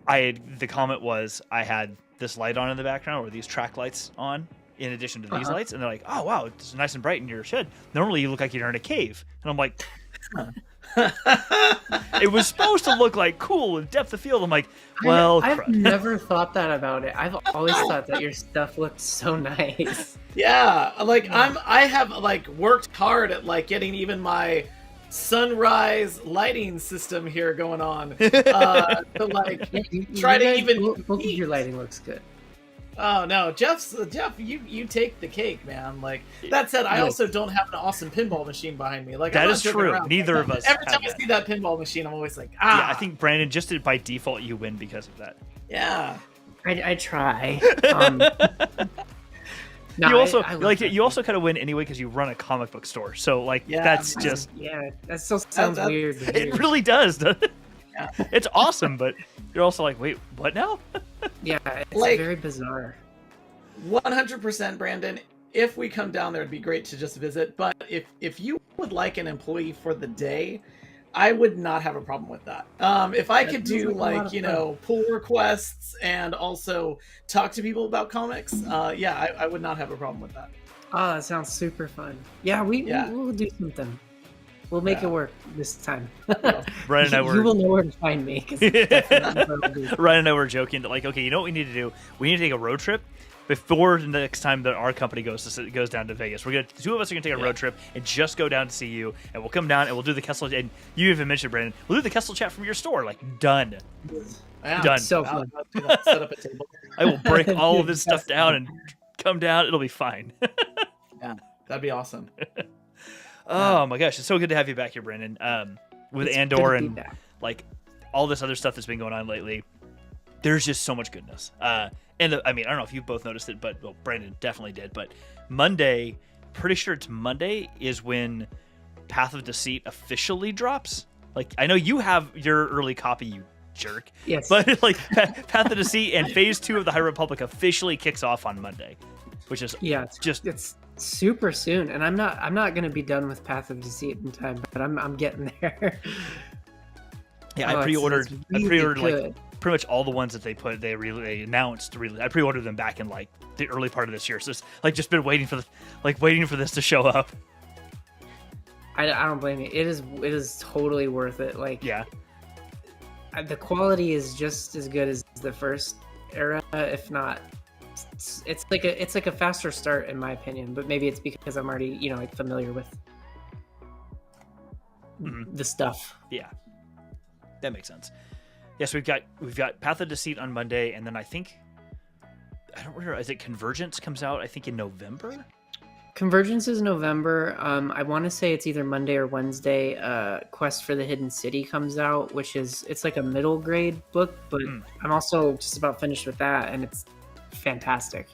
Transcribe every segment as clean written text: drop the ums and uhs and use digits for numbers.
the comment was I had this light on in the background, or these track lights on, in addition to these lights, and they're like, "Oh wow, it's nice and bright in your shed. Normally you look like you're in a cave." And I'm like, it was supposed to look like cool and depth of field. I'm like, well, I've never thought that about it. I've always thought that your stuff looked so nice. Yeah, like I have like worked hard at like getting even my sunrise lighting system here going on to like try to even. Both of your lighting looks good. Oh no, Jeff, you take the cake, man. Like that said, I also don't have an awesome pinball machine behind me. Like that is true. Around. Neither of us. Every time I see that pinball machine, I'm always like, Yeah, I think Brandon, just by default, you win because of that. Yeah, I try. No, you also you also kind of win anyway because you run a comic book store. So like that's just that still sounds weird. It really does. Doesn't it? Yeah. It's awesome, but you're also like, wait, what now? Yeah, it's like, very bizarre. 100%, Brandon. If we come down there, it'd be great to just visit. But if you would like an employee for the day, I would not have a problem with that. If I could do like pull requests and also talk to people about comics, I would not have a problem with that. Oh, that sounds super fun. Yeah, we'll do something. We'll make it work this time. Ryan and I were... You will know where to find me. Ryan and I were joking that, like, okay, you know what we need to do? We need to take a road trip before the next time that our company goes down to Vegas. The two of us are gonna take a road trip and just go down to see you, and we'll come down and we'll do the Kessel. And you even mentioned, Brandon, we'll do the Kessel chat from your store. Like, done. Yeah, done. So fun. Set up a table. I will break all of this stuff down and come down. It'll be fine. Yeah, that'd be awesome. Oh my gosh, it's so good to have you back here, Brandon. With Andor and like all this other stuff that's been going on lately, there's just so much goodness. I mean, I don't know if you both noticed it, but Brandon definitely did. But Monday, pretty sure it's Monday, is when Path of Deceit officially drops. Like, I know you have your early copy, you jerk. Yes. But like Path of Deceit and Phase 2 of the High Republic officially kicks off on Monday, which is it's super soon, and I'm not gonna be done with Path of Deceit in time, but I'm getting there. Yeah, I pre-ordered good. Like pretty much all the ones that they announced. I pre-ordered them back in like the early part of this year, so it's like just been waiting for this to show up. I don't blame you. It is totally worth it. Like, yeah, the quality is just as good as the first era, if not. It's like a faster start in my opinion, but maybe it's because I'm already like familiar with the stuff. Yeah, that makes sense. Yes, we've got Path of Deceit on Monday, and then I don't remember. Is it Convergence comes out? I think in November. Convergence is November. I want to say it's either Monday or Wednesday. Quest for the Hidden City comes out, it's like a middle grade book, but I'm also just about finished with that, and it's fantastic.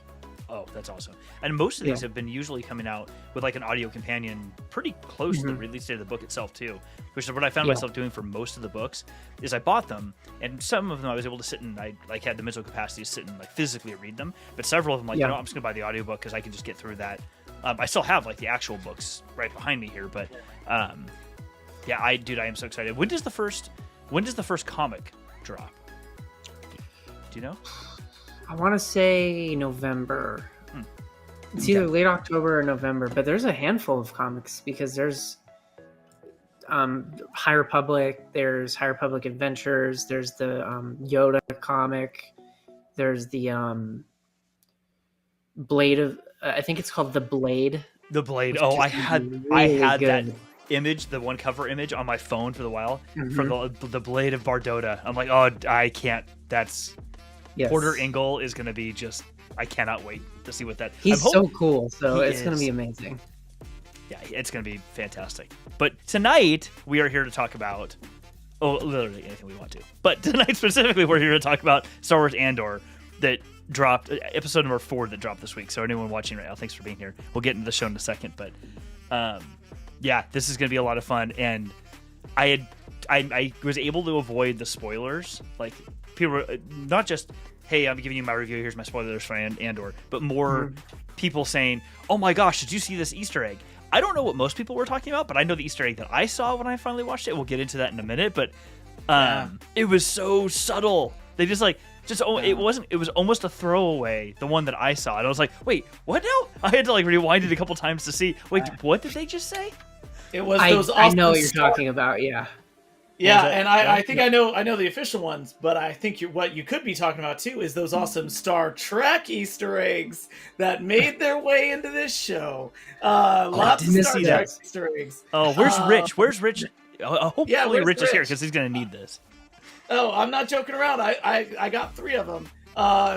Oh, that's awesome. And most of these have been usually coming out with like an audio companion pretty close to the release date of the book itself too, which is what I found myself doing for most of the books. Is I bought them, and some of them I was able to sit and I like had the mental capacity to sit and like physically read them, but several of them I'm just gonna buy the audiobook because I can just get through that. I still have like the actual books right behind me here, but I am so excited. When does the first comic drop? Do you know? I want to say November. It's either late October or November, but there's a handful of comics because there's High Republic, there's High Republic Adventures, there's the Yoda comic, there's the Blade of I think it's called The Blade. The Blade. Oh, I had that image, the one cover image on my phone for a while from the Blade of Bardota. I'm like, oh, I can't. That's Porter Engel is going to be just. I cannot wait to see what that. He's so cool, so it's going to be amazing. Yeah, it's going to be fantastic. But tonight we are here to talk about. Oh, literally anything we want to. But tonight specifically, we're here to talk about Star Wars Andor that dropped, episode number 4 that dropped this week. So anyone watching right now, thanks for being here. We'll get into the show in a second, but this is going to be a lot of fun. And I was able to avoid the spoilers. Like people were not just, hey, I'm giving you my review, here's my spoilers for Andor, but more people saying, oh my gosh, did you see this Easter egg? I don't know what most people were talking about, but I know the Easter egg that I saw when I finally watched it. We'll get into that in a minute, but it was so subtle. They just it was almost a throwaway, the one that I saw, and I was like, wait, what now? I had to like rewind it a couple times to see. Wait, what did they just say? It was those. I know what you're talking about. Yeah. Yeah, and I think I know the official ones, but I think what you could be talking about too is those awesome Star Trek Easter eggs that made their way into this show. Lots of Star Trek Easter eggs. Oh, where's Rich? Where's Rich? Hopefully Rich is here because he's gonna need this. Oh, I'm not joking around. I got 3 of them.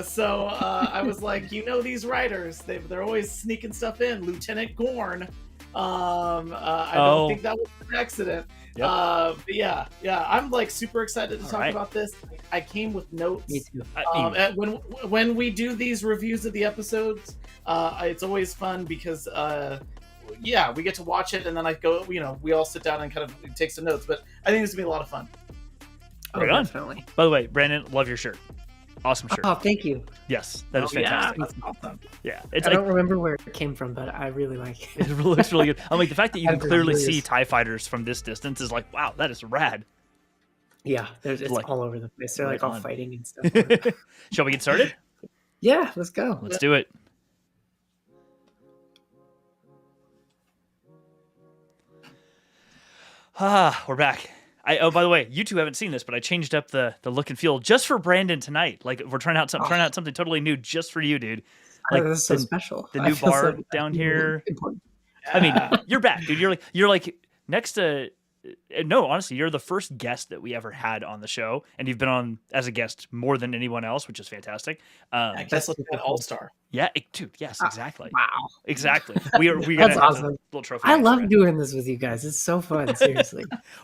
So I was like, these writers, they're always sneaking stuff in. Lieutenant Gorn. I don't think that was an accident. Yep. But yeah, I'm like super excited to talk about this. I came with notes. Me too. When we do these reviews of the episodes, it's always fun because we get to watch it and then I go, we all sit down and kind of take some notes. But I think this is gonna be a lot of fun. Right on. Definitely. By the way, Brandon, love your shirt. Awesome shirt. Oh, thank you. Yes, that is fantastic. Yeah, that's awesome. Yeah, I don't remember where it came from, but I really like it. It looks really good. I'm like, the fact that you can clearly see TIE fighters from this distance is like, wow, that is rad. Yeah, it's like, all over the place. They're like all fighting and stuff. Shall we get started? Yeah, let's go. Let's do it. We're back. By the way, you two haven't seen this, but I changed up the look and feel just for Brandon tonight. Like we're trying out something totally new just for you, dude. Like this is so special. The new bar down here. I mean, you're back, dude. You're like next to. No, honestly, you're the first guest that we ever had on the show, and you've been on as a guest more than anyone else, which is fantastic. I guess like an all-star. Yeah, dude. Yes, exactly. Wow, exactly. We That's got awesome. a little trophy. I love doing this with you guys. It's so fun. Seriously,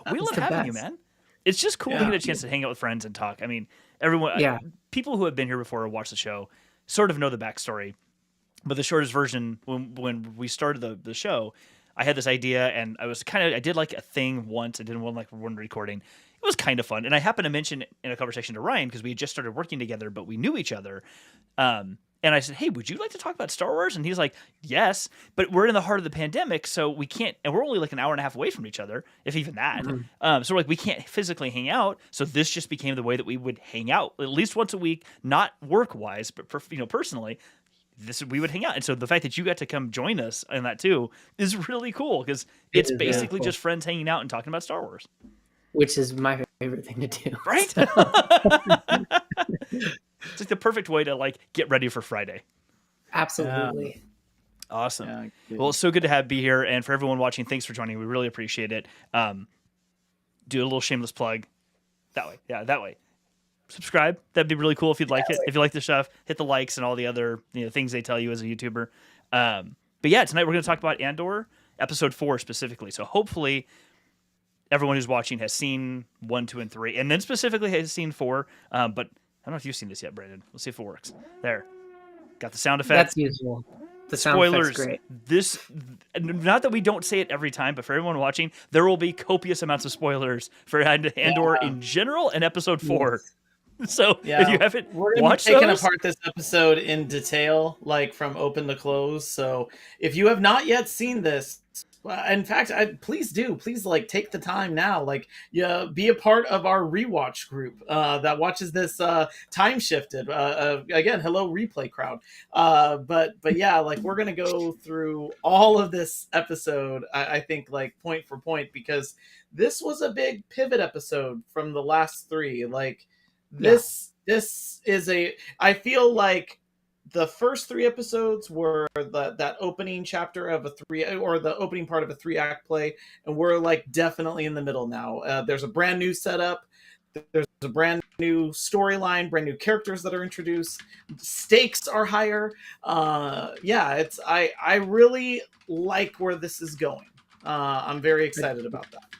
we love having you, man. It's just cool to get a chance to hang out with friends and talk. I mean, everyone, people who have been here before or watched the show sort of know the backstory. But the shortest version, when we started the show, I had this idea, and I did like a thing once. I did one recording. It was kind of fun, and I happened to mention in a conversation to Ryan because we had just started working together, but we knew each other. And I said, "Hey, would you like to talk about Star Wars?" And he's like, "Yes, but we're in the heart of the pandemic, so we can't, and we're only like an hour and a half away from each other, if even that. So we're like, we can't physically hang out. So this just became the way that we would hang out at least once a week, not work wise, but personally." We would hang out, and so the fact that you got to come join us in that too is really cool because it's basically just friends hanging out and talking about Star Wars, which is my favorite thing to do, right? It's like the perfect way to like get ready for Friday. Absolutely. Awesome. Yeah, well, it's so good to be here, and for everyone watching, thanks for joining. We really appreciate it. Do a little shameless plug that way. Subscribe. That'd be really cool if you'd like it. If you like the stuff, hit the likes and all the other things they tell you as a YouTuber. But yeah, tonight we're going to talk about Andor, episode 4 specifically. So hopefully everyone who's watching has seen 1, 2, and 3, and then specifically has seen 4. But I don't know if you've seen this yet, Brandon. Let's see if it works. There. Got the sound effect. That's useful. The sound Spoilers. Effect's great. This, not that we don't say it every time, but for everyone watching, there will be copious amounts of spoilers for Andor in general and episode 4. Yes. So if you haven't watched taking apart this episode in detail, like from open to close. So if you have not yet seen this, in fact, please like take the time now, be a part of our rewatch group that watches this time shifted. Again, hello replay crowd. But yeah, like we're gonna go through all of this episode. I think like point for point because this was a big pivot episode from the last 3. Like. This is I feel like the first 3 episodes were that opening chapter of the opening part of a 3-act play, and we're like definitely in the middle now. There's a brand new setup, there's a brand new storyline, brand new characters that are introduced, stakes are higher. I really like where this is going. I'm very excited about that.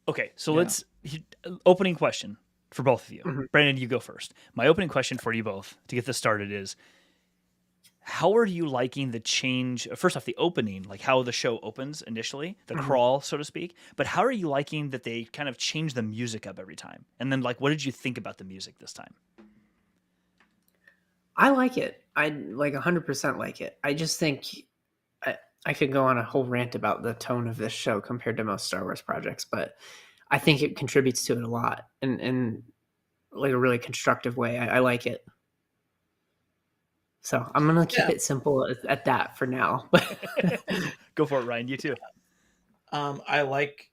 Okay, so let's opening question. For both of you. Mm-hmm. Brandon, you go first. My opening question for you both to get this started is, how are you liking the change? First off, the opening, like how the show opens initially, the crawl, so to speak. But how are you liking that they kind of change the music up every time? And then what did you think about the music this time? I like it. I like 100% like it. I just think I could go on a whole rant about the tone of this show compared to most Star Wars projects, but I think it contributes to it a lot. And like a really constructive way. I like it. So I'm gonna keep it simple at that for now. Go for it, Ryan. You too. I like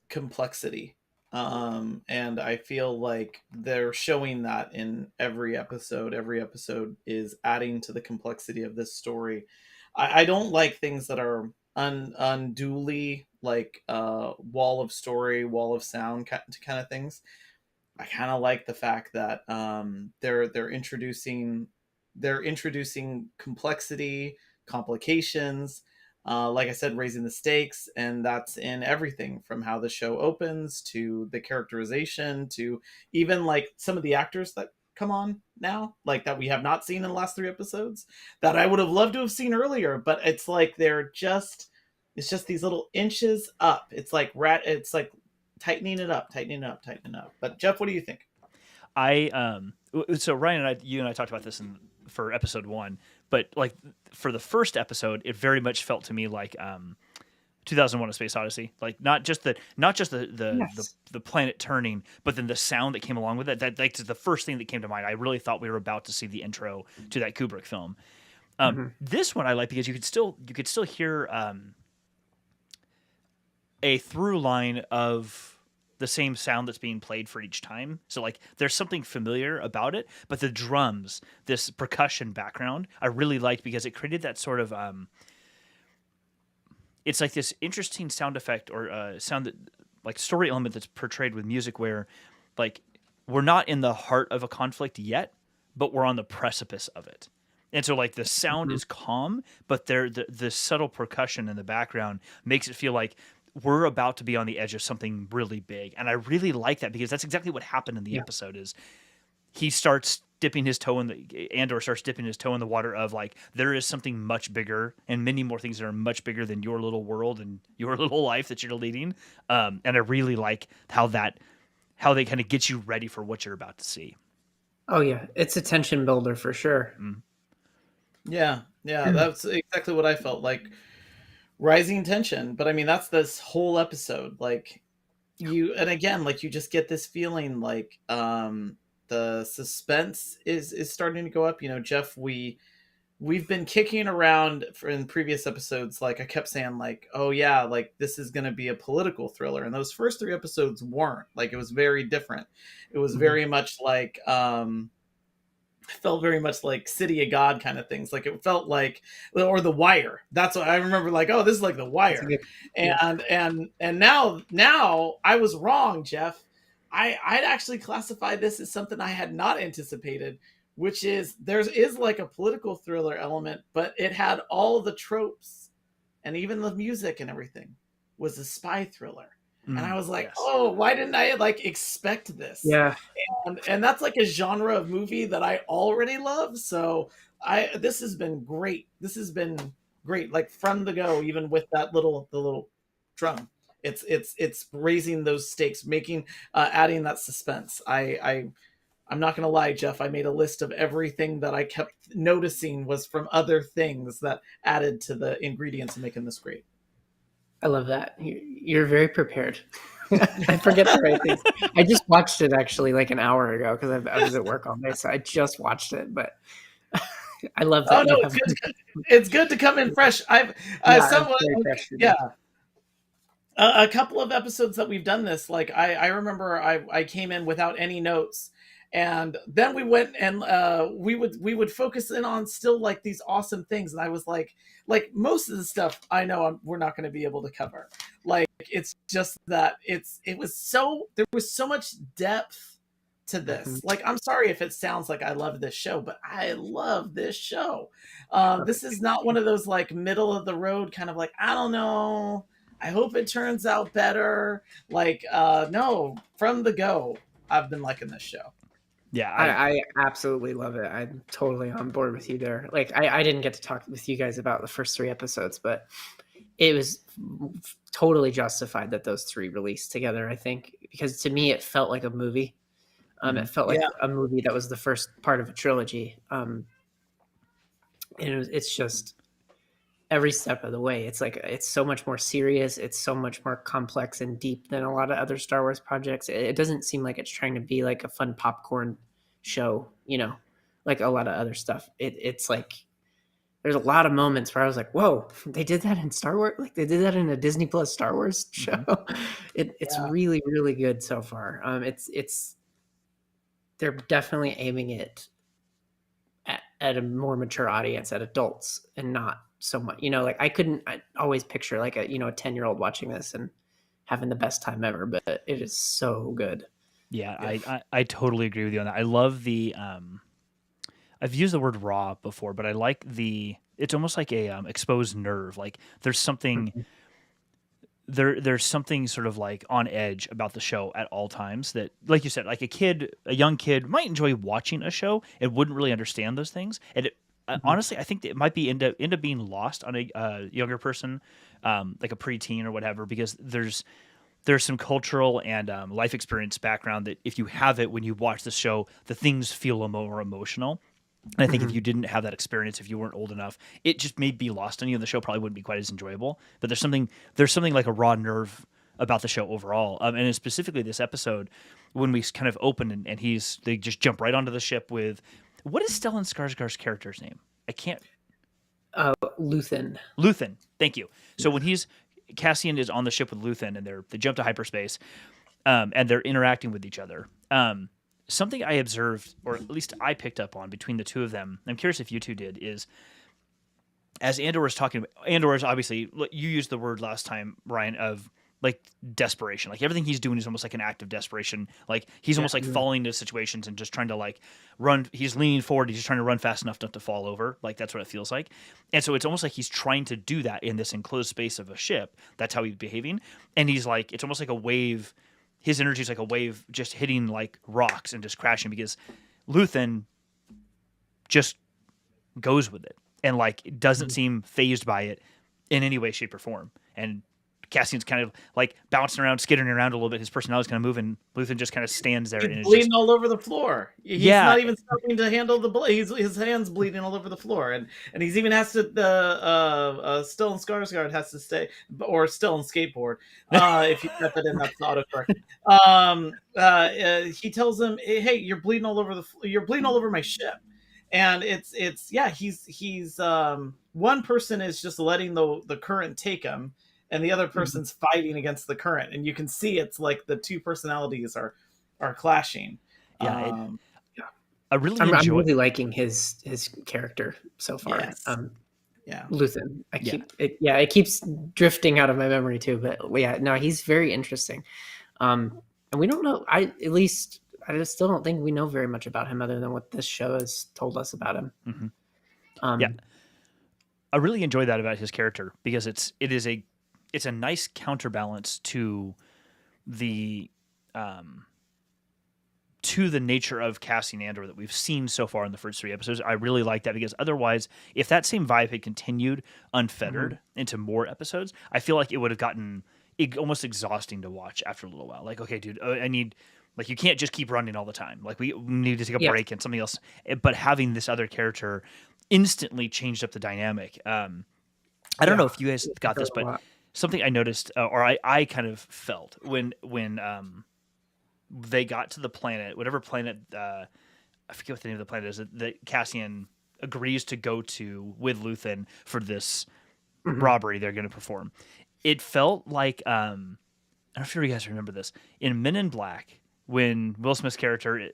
complexity. And I feel like they're showing that in every episode. Every episode is adding to the complexity of this story. I don't like things that are unduly like wall of story, wall of sound kind of things. I kind of like the fact that they're introducing complexity, complications. Like I said, raising the stakes, and that's in everything from how the show opens to the characterization to even like some of the actors that come on now, like that we have not seen in the last 3 episodes that I would have loved to have seen earlier. But it's like it's just these little inches up. It's like it's like tightening it up, tightening it up, tightening it up. But Jeff, what do you think? So Ryan and you and I talked about this for episode 1, but like for the first episode, it very much felt to me like 2001: A Space Odyssey. Like not just the Yes. the planet turning, but then the sound that came along with it. That like the first thing that came to mind. I really thought we were about to see the intro to that Kubrick film. This one I like because you could still hear a through line of the same sound that's being played for each time. So like there's something familiar about it, but the drums, this percussion background, I really liked because it created that sort of it's like this interesting sound effect or sound that like story element that's portrayed with music where like we're not in the heart of a conflict yet, but we're on the precipice of it. And so like the sound is calm, but the subtle percussion in the background makes it feel like we're about to be on the edge of something really big. And I really like that because that's exactly what happened in the episode is he starts dipping his toe in Andor starts dipping his toe in the water of like, there is something much bigger and many more things that are much bigger than your little world and your little life that you're leading. And I really like how they kind of get you ready for what you're about to see. Oh yeah, it's a tension builder for sure. Yeah, that's exactly what I felt like. Rising tension, but I mean that's this whole episode. Like and again, like you just get this feeling like the suspense is starting to go up. You know, Jeff, we've been kicking around in previous episodes. Like I kept saying, like, oh yeah, like this is going to be a political thriller, and those first 3 episodes weren't. Like it was very different. It was very much like felt very much like City of God kind of things. Like it felt like, or The Wire. That's what I remember. Like, oh, this is like The Wire. And now I was wrong, Jeff. I'd actually classify this as something I had not anticipated, which is is like a political thriller element, but it had all the tropes and even the music and everything was a spy thriller. And I was like, oh, why didn't I like expect this? Yeah. And that's like a genre of movie that I already love. So this has been great. This has been great. Like from the go, even with the little drum, it's raising those stakes, making adding that suspense. I'm not gonna lie, Jeff. I made a list of everything that I kept noticing was from other things that added to the ingredients of making this great. I love that. You're very prepared. I forget the right things. I just watched it actually like an hour ago because I was at work all day, so I just watched it. But I love that. Oh no, it's good to come in fresh. A couple of episodes that we've done this. Like I remember I came in without any notes, and then we went and we would focus in on still like these awesome things, and I was like most of the stuff I know we're not going to be able to cover. Like it's just that there was so much depth to this. Like I'm sorry if it sounds like I love this show, but I love this show. This is not one of those like middle of the road kind of like, I don't know, I hope it turns out better. Like no, from the go I've been liking this show. Yeah, I absolutely love it. I'm totally on board with you there. Like I didn't get to talk with you guys about the first 3 episodes, but it was totally justified that those 3 released together, I think, because to me it felt like a movie. It felt like a movie that was the first part of a trilogy. And it's just every step of the way. It's like it's so much more serious. It's so much more complex and deep than a lot of other Star Wars projects. It doesn't seem like it's trying to be like a fun popcorn show, like a lot of other stuff. It's like there's a lot of moments where I was like, "Whoa, they did that in Star Wars! Like they did that in a Disney Plus Star Wars show." Mm-hmm. It's really really good so far. It's they're definitely aiming it at a more mature audience, at adults, and not so much. Like I always picture like a 10-year-old watching this and having the best time ever, but it is so good. Yeah, I totally agree with you on that. I love the I've used the word raw before, but I like it's almost like a exposed nerve. Like there's something there's something sort of like on edge about the show at all times that, like you said, like a young kid might enjoy watching a show and wouldn't really understand those things. And honestly, I think that it might be end up being lost on a younger person, like a preteen or whatever, because there's some cultural and life experience background that if you have it when you watch the show, the things feel more emotional. And I think if you didn't have that experience, if you weren't old enough, it just may be lost on you, and the show probably wouldn't be quite as enjoyable. But there's something like a raw nerve about the show overall, and specifically this episode when we kind of open and they just jump right onto the ship with what is Stellan Skarsgård's character's name? I can't. Luthen. Luthen. Thank you. So when Cassian is on the ship with Luthen, and they jump to hyperspace, and they're interacting with each other. Something I observed, or at least I picked up on between the two of them, I'm curious if you two did, is as Andor was talking about, Andor is obviously, you used the word last time, Ryan, of like desperation. Like everything he's doing is almost like an act of desperation. Like he's almost like falling into situations and just trying to like run. He's leaning forward. He's just trying to run fast enough not to fall over. Like that's what it feels like. And so it's almost like he's trying to do that in this enclosed space of a ship. That's how he's behaving. And he's like, it's almost like a wave. His energy is like a wave just hitting like rocks and just crashing, because Luthen just goes with it and like it doesn't seem phased by it in any way, shape, or form. And Cassian's kind of like bouncing around, skittering around a little bit. His personality's kind of moving. Luthen just kind of stands there. He's and bleeding all over the floor. He's Yeah. not even stopping to handle the blood. His hands bleeding all over the floor, and he's even has to. Stellan Skarsgård has to stay, or Stellan skateboard. If you type it in, that's autocorrect. He tells him, "Hey, you're bleeding all over my ship." And he's one person is just letting the current take him, and the other person's fighting against the current, and you can see it's like the two personalities are clashing. Yeah, I I'm enjoy. really liking his character so far. Yes. Luthen. It keeps drifting out of my memory too, but yeah, no, he's very interesting. And we don't know. I just still don't think we know very much about him other than what this show has told us about him. Mm-hmm. I really enjoy that about his character, because it's a nice counterbalance to the nature of Cassian Andor that we've seen so far in the first 3 episodes. I really like that, because otherwise, if that same vibe had continued unfettered into more episodes, I feel like it would have gotten almost exhausting to watch after a little while. Like, okay, dude, I need. Like, you can't just keep running all the time. Like, we need to take a break and something else. But having this other character instantly changed up the dynamic. I don't know if you guys got this, but something I noticed, or I kind of felt when they got to the planet, whatever planet, I forget what the name of the planet is, that Cassian agrees to go to with Luthen for this robbery they're going to perform. It felt like, I don't know if you guys remember this, in Men in Black, when Will Smith's character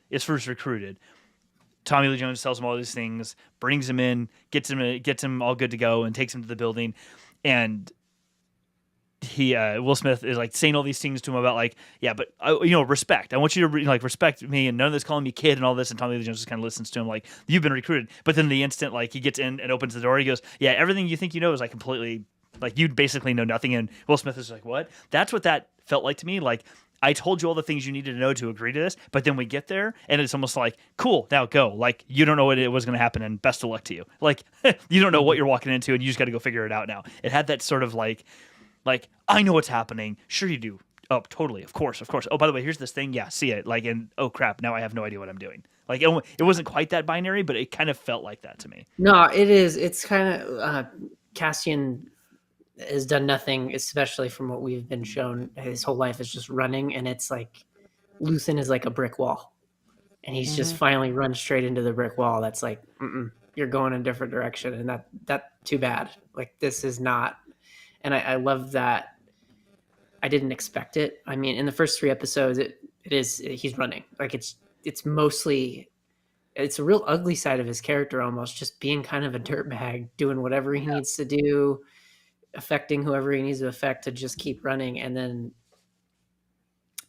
is first recruited, Tommy Lee Jones tells him all these things, brings him in, gets him all good to go, and takes him to the building. And Will Smith is like saying all these things to him about like, yeah, but respect. I want you to like respect me, and none of this calling me kid and all this. And Tommy Lee Jones just kind of listens to him like, you've been recruited. But then the instant like he gets in and opens the door, he goes, yeah, everything you think you know is like completely like you basically know nothing. And Will Smith is like, what? That's what that felt like to me. Like, I told you all the things you needed to know to agree to this, but then we get there and it's almost like, cool, now go. Like, you don't know what it was going to happen, and best of luck to you. Like, you don't know what you're walking into, and you just got to go figure it out now. It had that sort of like, I know what's happening. Sure you do. Oh, totally. Of course. Oh, by the way, here's this thing. Yeah, see it. Like, and oh crap, now I have no idea what I'm doing. Like, it wasn't quite that binary, but it kind of felt like that to me. No, it is. It's kind of Cassian has done nothing, especially from what we've been shown. His whole life is just running, and it's like Luthen is like a brick wall, and he's just finally run straight into the brick wall. That's like, you're going in a different direction, and that too bad. Like this is not, and I love that. I didn't expect it. I mean, in the first 3 episodes, he's running. Like it's mostly. It's a real ugly side of his character, almost just being kind of a dirtbag, doing whatever he needs to do, affecting whoever he needs to affect to just keep running. And then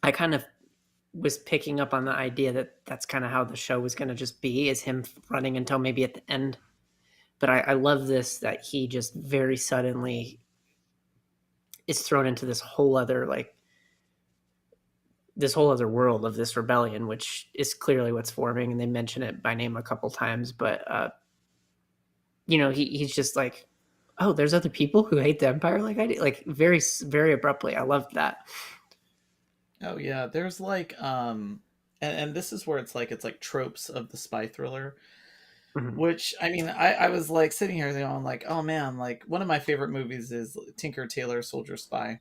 I kind of was picking up on the idea that that's kind of how the show was going to just be, is him running until maybe at the end. But I love this, that he just very suddenly is thrown into this whole other world of this rebellion, which is clearly what's forming. And they mention it by name a couple times, but he's just like, oh, there's other people who hate the Empire like I do, like very, very abruptly. I loved that. Oh yeah, there's like and this is where it's like tropes of the spy thriller. Which, I mean, I was like sitting here going like, oh man, like one of my favorite movies is Tinker Tailor Soldier Spy,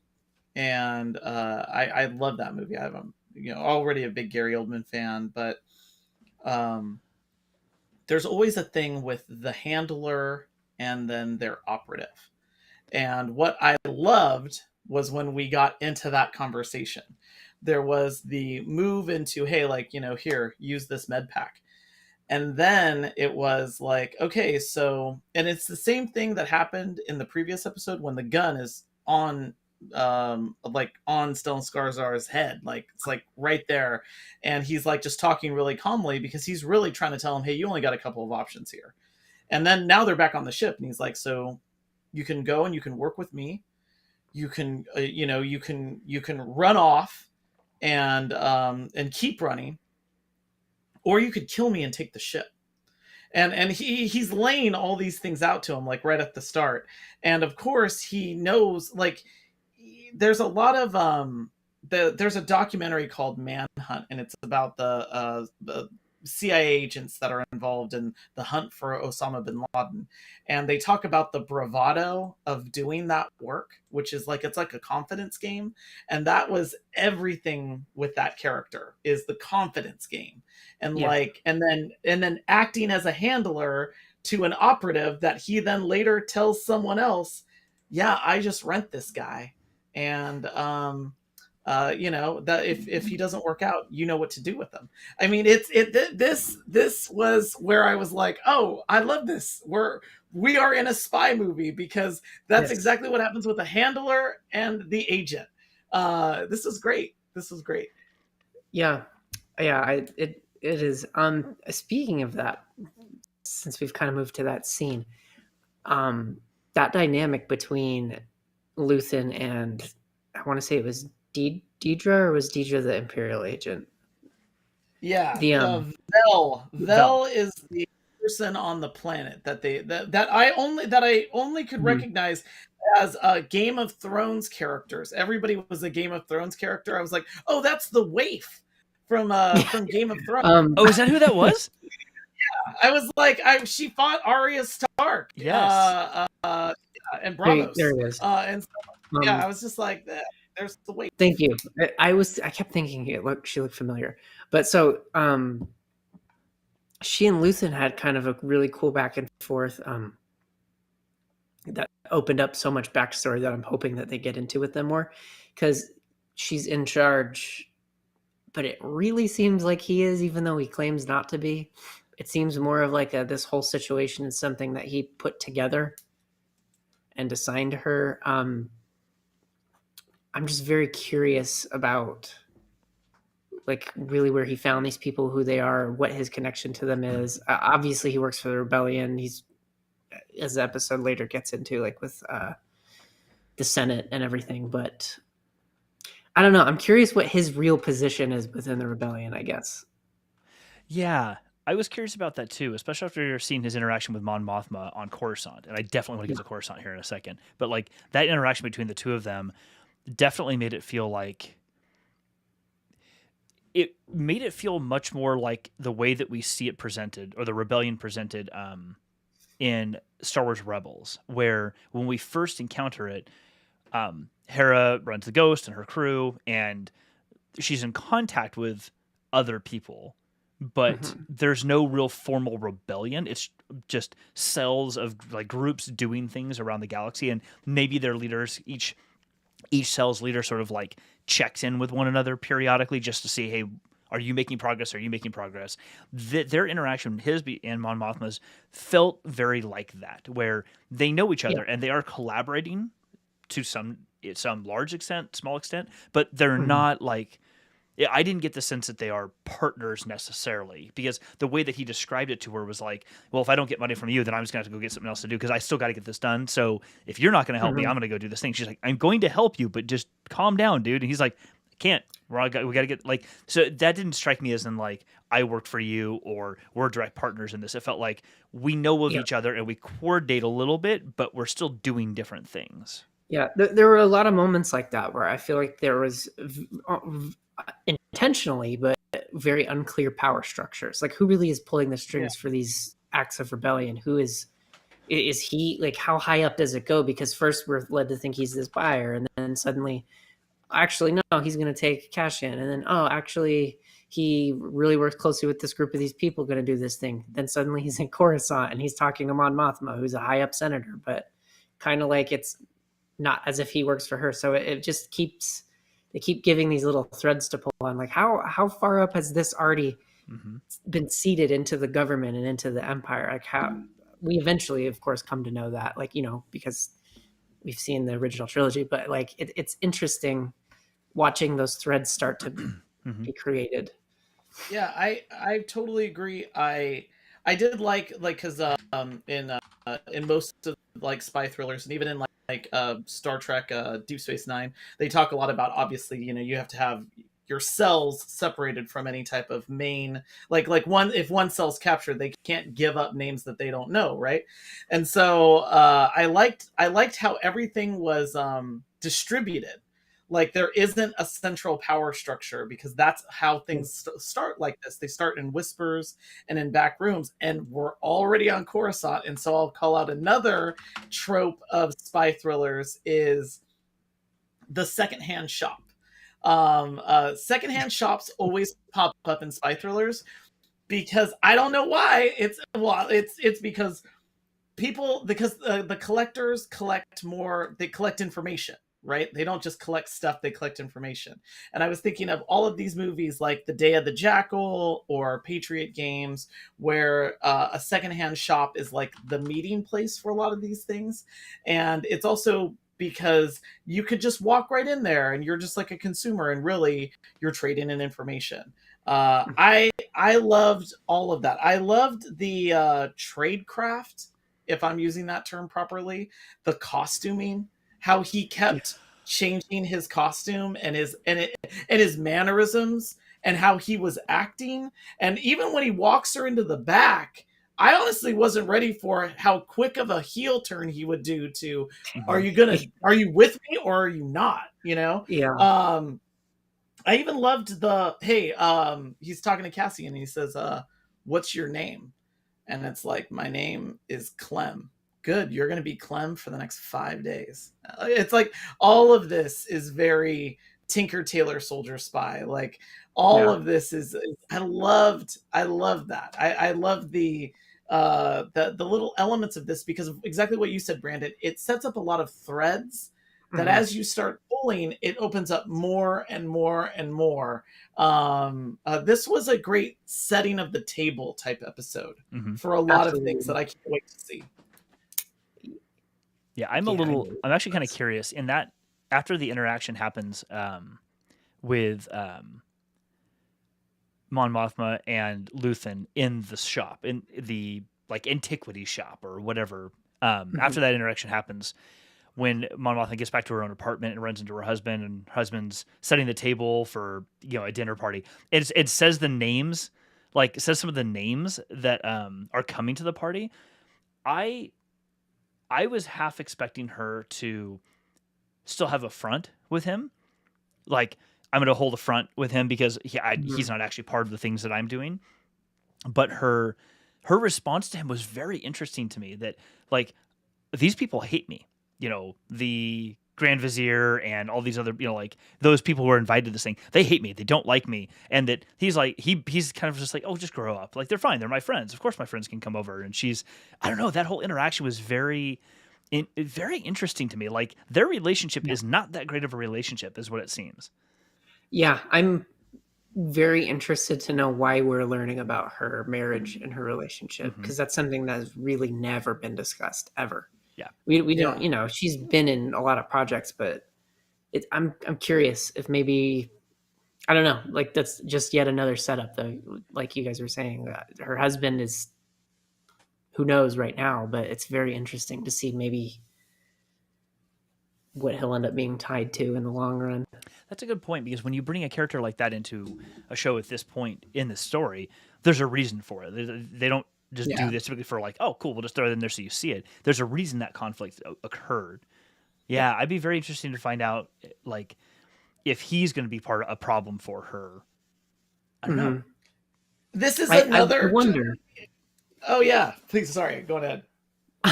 and I love that movie. I'm already a big Gary Oldman fan, but there's always a thing with the handler and then their operative. And what I loved was when we got into that conversation, there was the move into, hey, like, here, use this med pack. And then it was like, okay, so, and it's the same thing that happened in the previous episode when the gun is on on Stellan Skarsgård's head, like it's like right there, and he's like just talking really calmly because he's really trying to tell him, hey, you only got a couple of options here. And then now they're back on the ship, and he's like, so you can go and you can work with me, you can you can run off and keep running, or you could kill me and take the ship. And he's laying all these things out to him, like right at the start. And of course he knows, like, there's a lot of there's a documentary called Manhunt, and it's about the CIA agents that are involved in the hunt for Osama bin Laden. And they talk about the bravado of doing that work, which is like, it's like a confidence game. And that was everything with that character, is the confidence game. And and then acting as a handler to an operative that he then later tells someone else, yeah, I just rent this guy. And that if he doesn't work out, you know what to do with him. I mean, this was where I was like, oh, I love this. We are in a spy movie, because that's exactly what happens with the handler and the agent. This is great. Yeah. It is. Speaking of that, since we've kind of moved to that scene, that dynamic between Luthen and, I want to say it was Deidre, or was Deidre the Imperial agent? Yeah, Vel is the person on the planet that I only could recognize as Game of Thrones characters. Everybody was a Game of Thrones character. I was like, oh, that's the waif from Game of Thrones. Oh, is that who that was? Yeah, I was like, she fought Arya Stark. Yes. And Bravos. There it is. And so, I was just like, there's the waif. Thank you. I kept thinking she looked familiar. But so she and Luthen had kind of a really cool back and forth that opened up so much backstory that I'm hoping that they get into with them more, because she's in charge, but it really seems like he is, even though he claims not to be. It seems more of like this whole situation is something that he put together and assigned to her. I'm just very curious about, like, really where he found these people, who they are, what his connection to them is. Obviously he works for the rebellion. He's, as the episode later gets into, like with the Senate and everything, but I don't know. I'm curious what his real position is within the rebellion, I guess. Yeah, I was curious about that too, especially after seeing his interaction with Mon Mothma on Coruscant. And I definitely want to get to Coruscant here in a second. But like that interaction between the two of them definitely made it feel like, it made it feel much more like the way that we see it presented, or the rebellion presented in Star Wars Rebels, where when we first encounter it, Hera runs the Ghost and her crew, and she's in contact with other people, but there's no real formal rebellion. It's just cells of like groups doing things around the galaxy, and maybe their leaders, each cell's leader sort of like checks in with one another periodically just to see, hey, are you making progress? Are you making progress? Their interaction, his and Mon Mothma's, felt very like that, where they know each other and they are collaborating to some large extent, small extent, but they're not like. I didn't get the sense that they are partners necessarily, because the way that he described it to her was like, well, if I don't get money from you, then I'm just going to have to go get something else to do because I still got to get this done. So if you're not going to help me, I'm going to go do this thing. She's like, I'm going to help you, but just calm down, dude. And he's like, I can't. We got to get like, so that didn't strike me as in like, I worked for you or we're direct partners in this. It felt like we know of each other and we coordinate a little bit, but we're still doing different things. Yeah, there were a lot of moments like that where I feel like there was intentionally, but very unclear power structures. Like, who really is pulling the strings for these acts of rebellion? Who is he? Like, how high up does it go? Because first we're led to think he's this buyer, and then suddenly, actually, no, he's going to take Cassian, and then actually, he really works closely with this group of these people going to do this thing. Then suddenly he's in Coruscant and he's talking to Mon Mothma, who's a high up senator, but kind of like it's not as if he works for her. So it just keeps, they keep giving these little threads to pull on. Like how far up has this already been seeded into the government and into the empire? Like, how we eventually, of course, come to know that, like, because we've seen the original trilogy, but like it's interesting watching those threads start to be created. Yeah, I totally agree. I did like because in most of like spy thrillers, and even in like Star Trek Deep Space Nine, they talk a lot about, obviously, you have to have your cells separated from any type of main, like if one cell's captured, they can't give up names that they don't know, right? And so I liked how everything was distributed. Like, there isn't a central power structure, because that's how things start like this. They start in whispers and in back rooms, and we're already on Coruscant. And so I'll call out another trope of spy thrillers is the secondhand shop. Secondhand shops always pop up in spy thrillers, because I don't know why. It's because the collectors collect more. They collect information, right? They don't just collect stuff, they collect information. And I was thinking of all of these movies like The Day of the Jackal or Patriot Games, where a secondhand shop is like the meeting place for a lot of these things. And it's also because you could just walk right in there and you're just like a consumer, and really you're trading in information. I loved all of that. I loved the tradecraft, if I'm using that term properly, the costuming, how he kept changing his costume and his mannerisms and how he was acting. And even when he walks her into the back, I honestly wasn't ready for how quick of a heel turn he would do to, are you with me or are you not? Yeah. I even loved he's talking to Cassian and he says, what's your name? And it's like, my name is Clem. Good, you're going to be Clem for the next 5 days. It's like all of this is very Tinker Tailor Soldier Spy. Like all of this is I loved that. I love the little elements of this, because of exactly what you said, Brandon. It sets up a lot of threads that as you start pulling, it opens up more and more and more. This was a great setting of the table type episode for a lot of things that I can't wait to see. Yeah, I'm actually kind of curious in that after the interaction happens with Mon Mothma and Luthen in the shop, in the like antiquity shop or whatever. After that interaction happens, when Mon Mothma gets back to her own apartment and runs into her husband, and her husband's setting the table for a dinner party, it says the names, like it says some of the names that are coming to the party. I was half expecting her to still have a front with him. Like, I'm going to hold a front with him because he's not actually part of the things that I'm doing. But her her response to him was very interesting to me. That like these people hate me. The Grand Vizier and all these other, like those people who are invited to this thing, they hate me. They don't like me. And that he's like, he's kind of just like, oh, just grow up. Like, they're fine. They're my friends. Of course my friends can come over. And I don't know, that whole interaction was very interesting to me. Like, their relationship is not that great of a relationship, is what it seems. Yeah, I'm very interested to know why we're learning about her marriage and her relationship, because that's something that has really never been discussed ever. Yeah. We don't, she's been in a lot of projects, but I'm curious if maybe, I don't know, like that's just yet another setup though. Like you guys were saying, that her husband is, who knows right now, but it's very interesting to see maybe what he'll end up being tied to in the long run. That's a good point, because when you bring a character like that into a show at this point in the story, there's a reason for it. They don't just do this typically for like, oh, cool, we'll just throw it in there so you see it. There's a reason that conflict occurred. Yeah, I'd be very interested to find out, like, if he's going to be part of a problem for her. I don't know. This is another. I wonder. Oh yeah, please. Sorry, go ahead.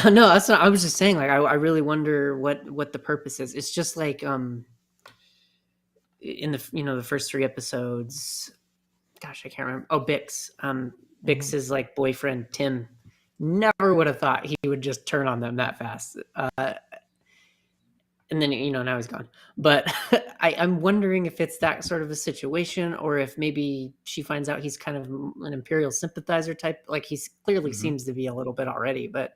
No, that's not. I was just saying, like, I really wonder what the purpose is. It's just like in the the first 3 episodes. Gosh, I can't remember. Oh, Bix. Bix's like boyfriend Tim. Never would have thought he would just turn on them that fast. And then now he's gone. But I'm wondering if it's that sort of a situation, or if maybe she finds out he's kind of an Imperial sympathizer type. Like, he clearly seems to be a little bit already. But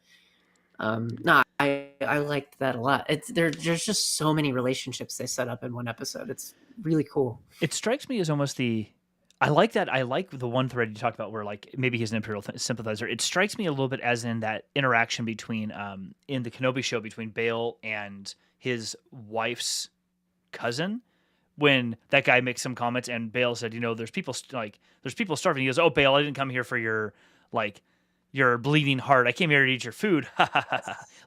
no, I liked that a lot. There's just so many relationships they set up in one episode. It's really cool. It strikes me as almost I like that. I like the one thread you talked about where like maybe he's an Imperial sympathizer. It strikes me a little bit as in that interaction between in the Kenobi show between Bail and his wife's cousin, when that guy makes some comments and Bail said, there's people starving. He goes, oh, Bail, I didn't come here for your bleeding heart. I came here to eat your food.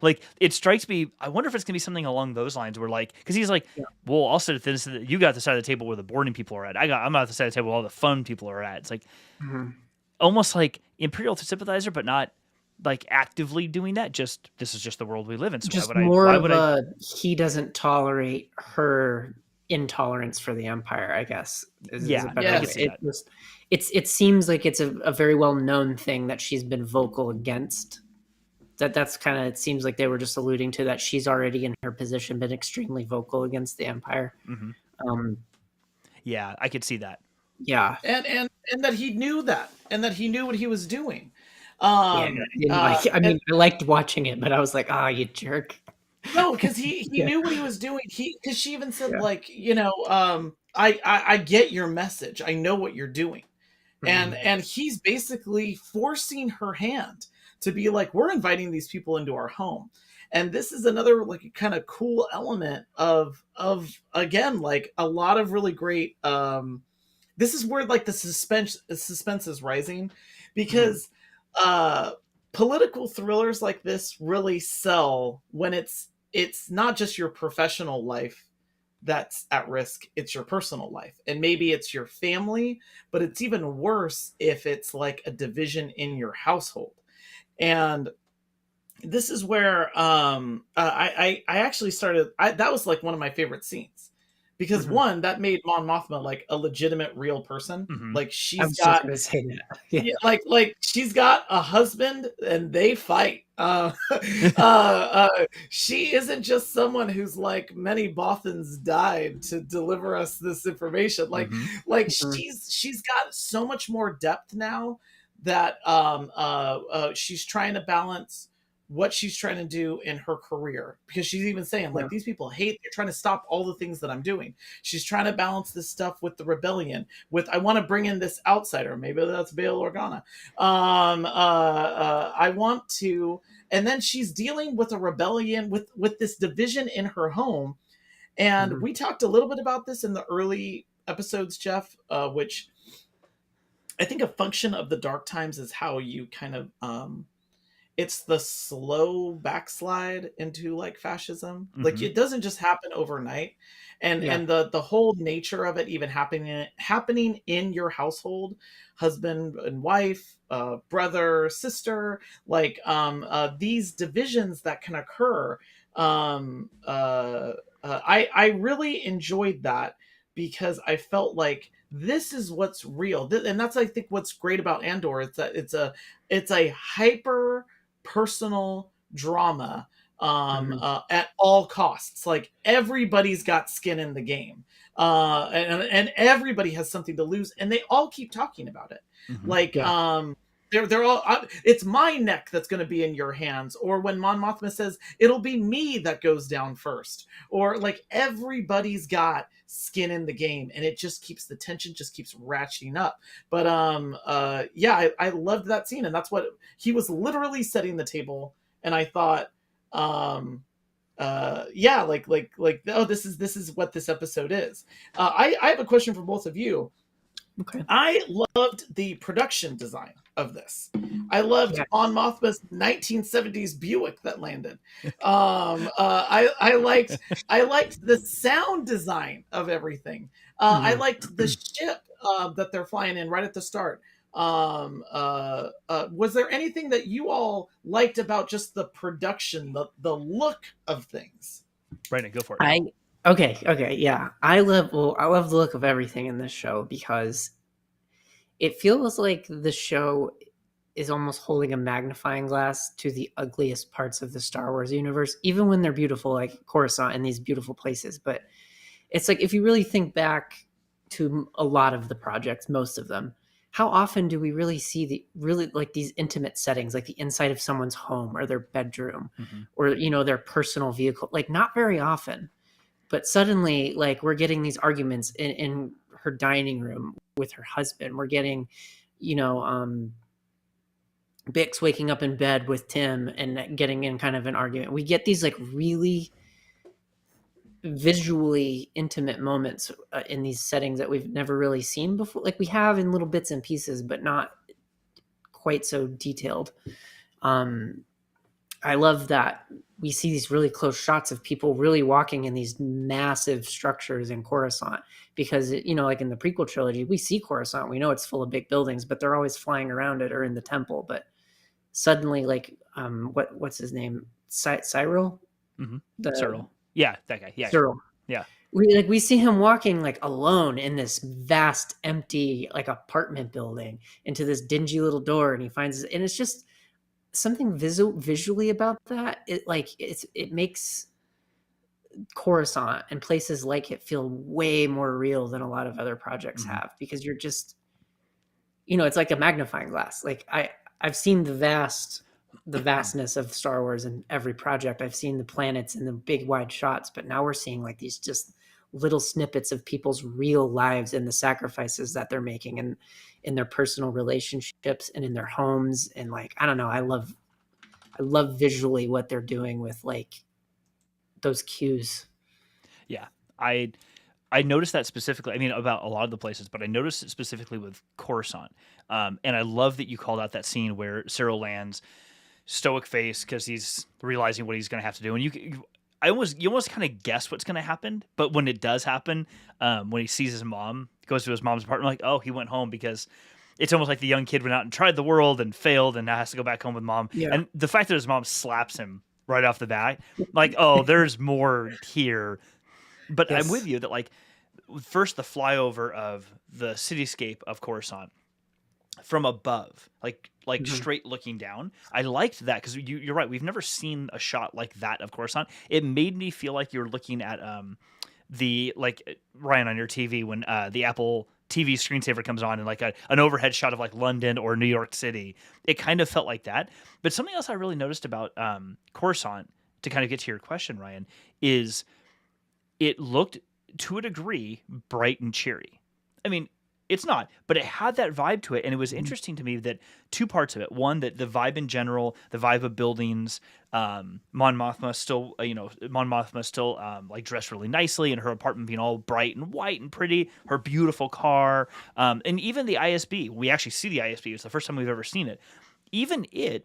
Like, it strikes me. I wonder if it's gonna be something along those lines where, like, because he's like, well, I'll sit at this. You got the side of the table where the boring people are at. I'm at the side of the table where all the fun people are at. It's like almost like Imperial sympathizer, but not like actively doing that. Just, this is just the world we live in. So just he doesn't tolerate her intolerance for the Empire, I guess. It seems like it's a very well-known thing that she's been vocal against. That's kind of, it seems like they were just alluding to that she's already in her position been extremely vocal against the Empire. Yeah, I could see that. Yeah. And that he knew that, and that he knew what he was doing. I liked watching it, but I was like, you jerk. No, because he knew what he was doing. Because she even said, like, I get your message. I know what you're doing. And he's basically forcing her hand to be like, we're inviting these people into our home. And this is another like kind of cool element of again, like a lot of really great this is where like the suspense is rising, because political thrillers like this really sell when it's not just your professional life that's at risk, it's your personal life, and maybe it's your family, but it's even worse if it's like a division in your household. And this is where I actually started, that was like one of my favorite scenes, because one, that made Mon Mothma like a legitimate real person. Like, she's got like she's got a husband and they fight. She isn't just someone who's like, many Bothans died to deliver us this information. Like she's got so much more depth now that she's trying to balance what she's trying to do in her career, because she's even saying like, these people hate, they're trying to stop all the things that I'm doing. She's trying to balance this stuff with the rebellion, with, I want to bring in this outsider, maybe that's Bail Organa. I want to, and then she's dealing with a rebellion, with this division in her home. And we talked a little bit about this in the early episodes, Jeff, which I think a function of the dark times is how you kind of it's the slow backslide into like fascism. Like Mm-hmm. it doesn't just happen overnight. And Yeah. the whole nature of it even happening in your household, husband and wife, brother, sister, like these divisions that can occur. I really enjoyed that because I felt like this is what's real. And that's I think what's great about Andor. It's that it's a hyper personal drama Mhm. at all costs. Like everybody's got skin in the game, and everybody has something to lose, and they all keep talking about it. Mm-hmm. Like Yeah. they're all. It's my neck that's going to be in your hands. Or when Mon Mothma says, "It'll be me that goes down first," or like everybody's got skin in the game, and it just keeps the tension just keeps ratcheting up. But yeah, I loved that scene, and that's what he was literally setting the table. And I thought, yeah, like oh, this is what this episode is. I have a question for both of you. Okay. I loved the production design of this. I loved Yeah. Mon Mothma's 1970s Buick that landed. I liked the sound design of everything. I Mhm. liked the ship that they're flying in right at the start. Was there anything that you all liked about just the production, the look of things? Brandon, go for it. I okay, yeah. I love the look of everything in this show because it feels like the show is almost holding a magnifying glass to the ugliest parts of the Star Wars universe, even when they're beautiful, like Coruscant and these beautiful places. But it's like if you really think back to a lot of the projects, most of them, how often do we really see the really like these intimate settings, like the inside of someone's home or their bedroom, Mm-hmm. or their personal vehicle? Like not very often. But suddenly, like we're getting these arguments in her dining room with her husband. We're getting, you know, Bix waking up in bed with Tim and getting in kind of an argument. We get these like really visually intimate moments in these settings that we've never really seen before. Like we have in little bits and pieces, but not quite so detailed. Um, I love that we see these really close shots of people really walking in these massive structures in Coruscant because, like in the prequel trilogy, we see Coruscant, we know it's full of big buildings, but they're always flying around it or in the temple. But suddenly, like, what's his name? Cyril? Mm-hmm. The Cyril. Yeah, that guy. Yeah. Cyril. Yeah. We see him walking like alone in this vast, empty, like apartment building into this dingy little door, and he finds, and it's just something visually about that. It makes Coruscant and places like it feel way more real than a lot of other projects Mm-hmm. have because you're just, it's like a magnifying glass. Like I've seen the vastness of Star Wars in every project. I've seen the planets and the big wide shots, but now we're seeing like these just little snippets of people's real lives and the sacrifices that they're making and in their personal relationships and in their homes. And like, I don't know, I love visually what they're doing with like those cues. Yeah. I noticed that specifically. I mean, about a lot of the places, but I noticed it specifically with Coruscant. And I love that you called out that scene where Cyril lands, stoic face, because he's realizing what he's going to have to do. And you almost kind of guess what's going to happen. But when it does happen, when he sees his mom, goes to his mom's apartment, like, oh, he went home because it's almost like the young kid went out and tried the world and failed and now has to go back home with mom. Yeah. And the fact that his mom slaps him right off the bat, like, oh, there's more here. But Yes. I'm with you that, like, first the flyover of the cityscape of Coruscant from above, like straight looking down. I liked that because you're right. We've never seen a shot like that of Coruscant. It made me feel like you're looking at the, like, Ryan, on your TV when the Apple TV screensaver comes on and like an overhead shot of like London or New York City. It kind of felt like that. But something else I really noticed about Coruscant, to kind of get to your question, Ryan, is it looked, to a degree, bright and cheery. I mean, it's not, but it had that vibe to it. And it was interesting to me that two parts of it. One, that the vibe in general, the vibe of buildings, Mon Mothma still like dressed really nicely, and her apartment being all bright and white and pretty, her beautiful car, and even the ISB. We actually see the ISB. It's the first time we've ever seen it. Even it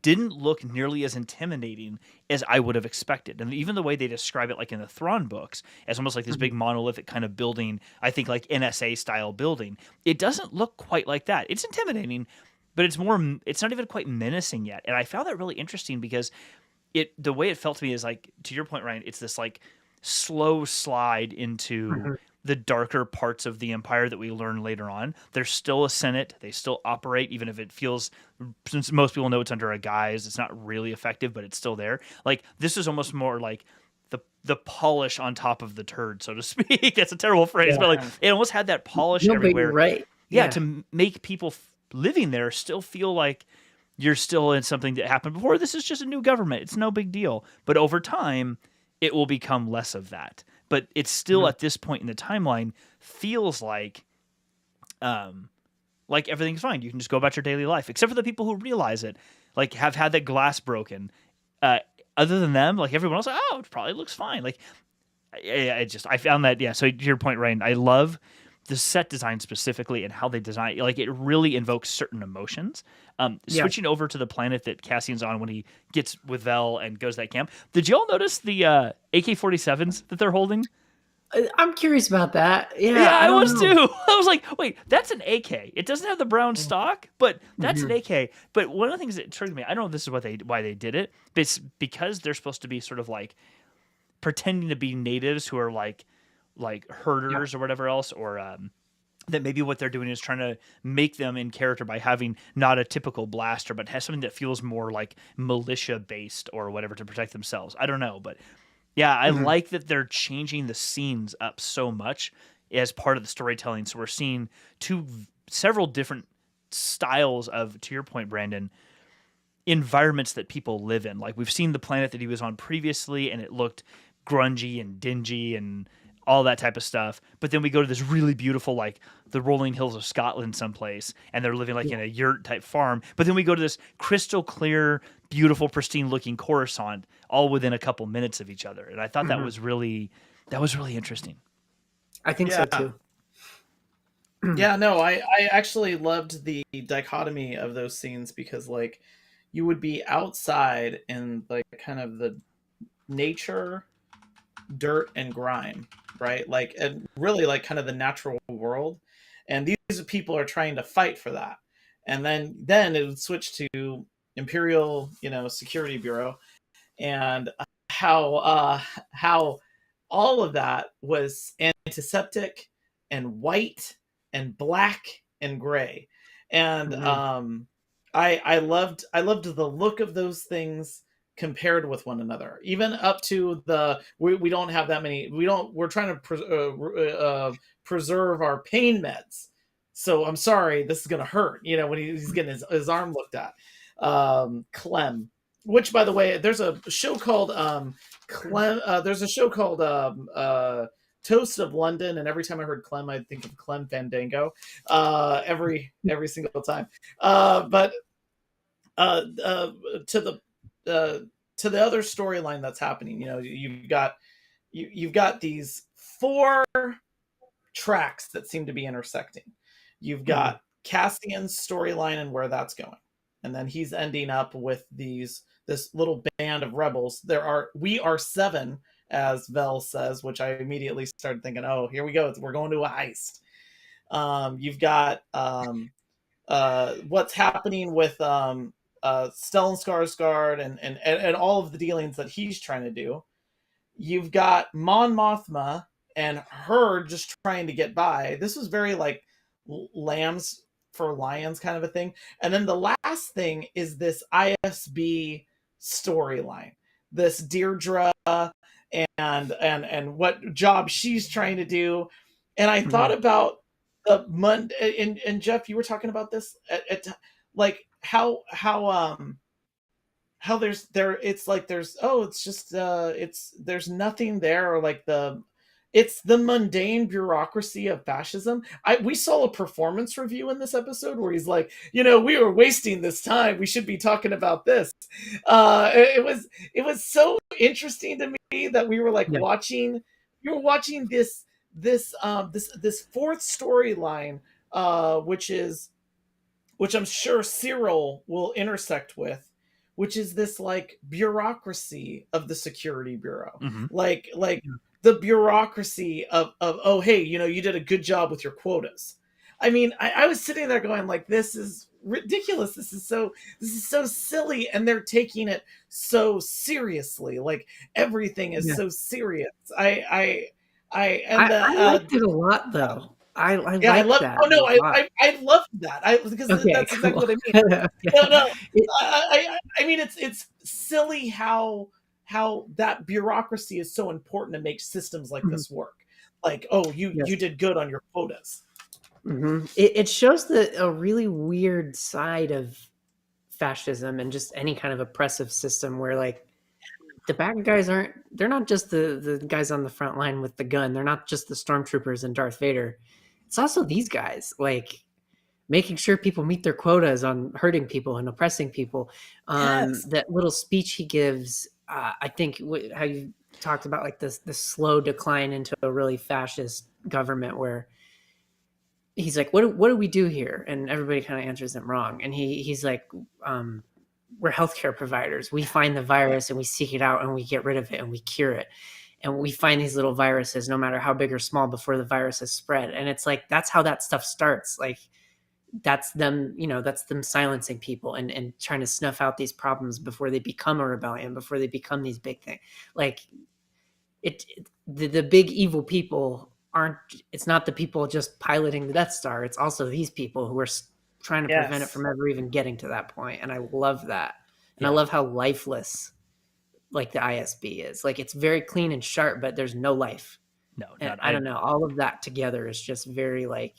didn't look nearly as intimidating as I would have expected. And even the way they describe it, like in the Thrawn books, as almost like this big monolithic kind of building, I think like NSA style building, it doesn't look quite like that. It's intimidating, but it's not even quite menacing yet. And I found that really interesting because the way it felt to me is like, to your point, Ryan, it's this like slow slide into the darker parts of the empire that we learn later on. There's still a Senate. They still operate, even if it feels, since most people know it's under a guise, it's not really effective, but it's still there. Like, this is almost more like the polish on top of the turd, so to speak. That's a terrible phrase, but like it almost had that polish everywhere. Right. Yeah, to make people living there still feel like you're still in something that happened before. This is just a new government. It's no big deal. But over time, it will become less of that. But it's still at this point in the timeline feels like everything's fine. You can just go about your daily life, except for the people who realize it, like have had that glass broken. Other than them, like everyone else, oh, it probably looks fine. Like, I found that, yeah. So to your point, Ryan, I love the set design specifically and how they design, like it really invokes certain emotions. Switching over to the planet that Cassian's on when he gets with Vel and goes to that camp. Did y'all notice the AK-47s that they're holding? I'm curious about that. Yeah, I was too. I was like, wait, that's an AK. It doesn't have the brown stock, but that's an AK. But one of the things that triggered me, I don't know if this is why they did it, but it's because they're supposed to be sort of like pretending to be natives who are like herders or whatever else, or that maybe what they're doing is trying to make them in character by having not a typical blaster, but has something that feels more like militia based or whatever to protect themselves. I don't know, but yeah, I like that they're changing the scenes up so much as part of the storytelling. So we're seeing several different styles of, to your point, Brandon, environments that people live in. Like we've seen the planet that he was on previously, and it looked grungy and dingy and all that type of stuff. But then we go to this really beautiful, like the rolling hills of Scotland someplace, and they're living like in a yurt type farm. But then we go to this crystal clear, beautiful, pristine looking Coruscant, all within a couple minutes of each other. And I thought that was really interesting. I think so too. Yeah, no, I actually loved the dichotomy of those scenes because like you would be outside in like kind of the nature, dirt and grime, right? Like, and really like kind of the natural world, and these people are trying to fight for that. And then it would switch to Imperial, Security Bureau, and how all of that was antiseptic and white and black and gray. And I loved the look of those things compared with one another, even up to we don't have that many, we're trying to preserve our pain meds, so I'm sorry, this is gonna hurt, when he's getting his arm looked at. Clem, which by the way, there's a show called Toast of London, and every time I heard Clem, I think of Clem Fandango, every single time. But to the other storyline that's happening, you've got these 4 tracks that seem to be intersecting. You've got Cassian's storyline and where that's going, and then he's ending up with this little band of rebels. We are 7, as Vel says, which I immediately started thinking, oh, here we go, we're going to a heist. You've got what's happening with Stellan Skarsgård and all of the dealings that he's trying to do. You've got Mon Mothma and her just trying to get by. This was very like lambs for lions kind of a thing. And then the last thing is this ISB storyline, this Deirdre and what job she's trying to do. And I thought about the Monday, and Jeff, you were talking about this at like how there's nothing there, or like it's the mundane bureaucracy of fascism. We saw a performance review in this episode where he's like, we were wasting this time, we should be talking about this. It was so interesting to me that we were like watching this 4th storyline, which I'm sure Cyril will intersect with, which is this like bureaucracy of the security bureau. Mm-hmm. Like the bureaucracy of oh, hey, you did a good job with your quotas. I mean, I was sitting there going like, this is ridiculous. This is so silly, and they're taking it so seriously. Like everything is so serious. I liked it a lot though. I yeah, I liked love. that Oh no, a lot. I loved that. Because Okay, that's exactly cool. what I mean. Yeah. No, It- I mean it's silly how that bureaucracy is so important to make systems like Mhm. this work. Like, oh, you Yes. did good on your quotas. It shows a really weird side of fascism and just any kind of oppressive system where like the bad guys they're not just the guys on the front line with the gun. They're not just the stormtroopers and Darth Vader. It's also these guys, like making sure people meet their quotas on hurting people and oppressing people. Yes. That little speech he gives, I think how you talked about like this slow decline into a really fascist government where he's like, what do we do here? And everybody kind of answers him wrong. And he's like, we're healthcare providers. We find the virus and we seek it out and we get rid of it and we cure it. And we find these little viruses, no matter how big or small, before the virus has spread. And it's like, that's how that stuff starts. Like that's them, that's them silencing people and trying to snuff out these problems before they become a rebellion, before they become these big things. Like the big evil people it's not the people just piloting the Death Star. It's also these people who are trying to prevent it from ever even getting to that point. And I love that. And I love how lifeless like the ISB is. Like it's very clean and sharp, but there's no life. No, and I don't know. All of that together is just very like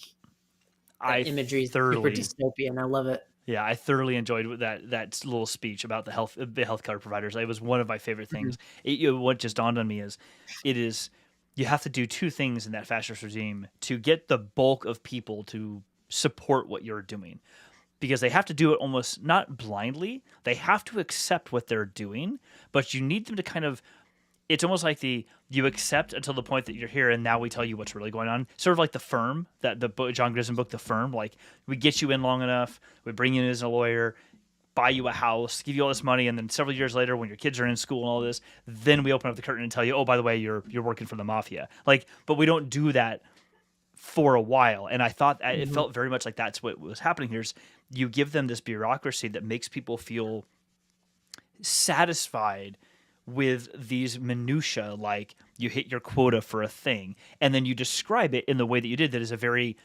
imagery is super dystopian. I love it. Yeah, I thoroughly enjoyed that little speech about the healthcare providers. It was one of my favorite things. What just dawned on me is you have to do two things in that fascist regime to get the bulk of people to support what you're doing, because they have to do it almost not blindly. They have to accept what they're doing, but you need them to kind of. It's almost like you accept until the point that you're here, and now we tell you what's really going on. Sort of like The Firm, the John Grisham book, The Firm. Like we get you in long enough, we bring you in as a lawyer, buy you a house, give you all this money, and then several years later, when your kids are in school and all this, then we open up the curtain and tell you, oh, by the way, you're working for the mafia. Like, but we don't do that for a while. And I thought it felt very much like that's what was happening here. Is you give them this bureaucracy that makes people feel satisfied with these minutia, like you hit your quota for a thing, and then you describe it in the way that you did. That is a very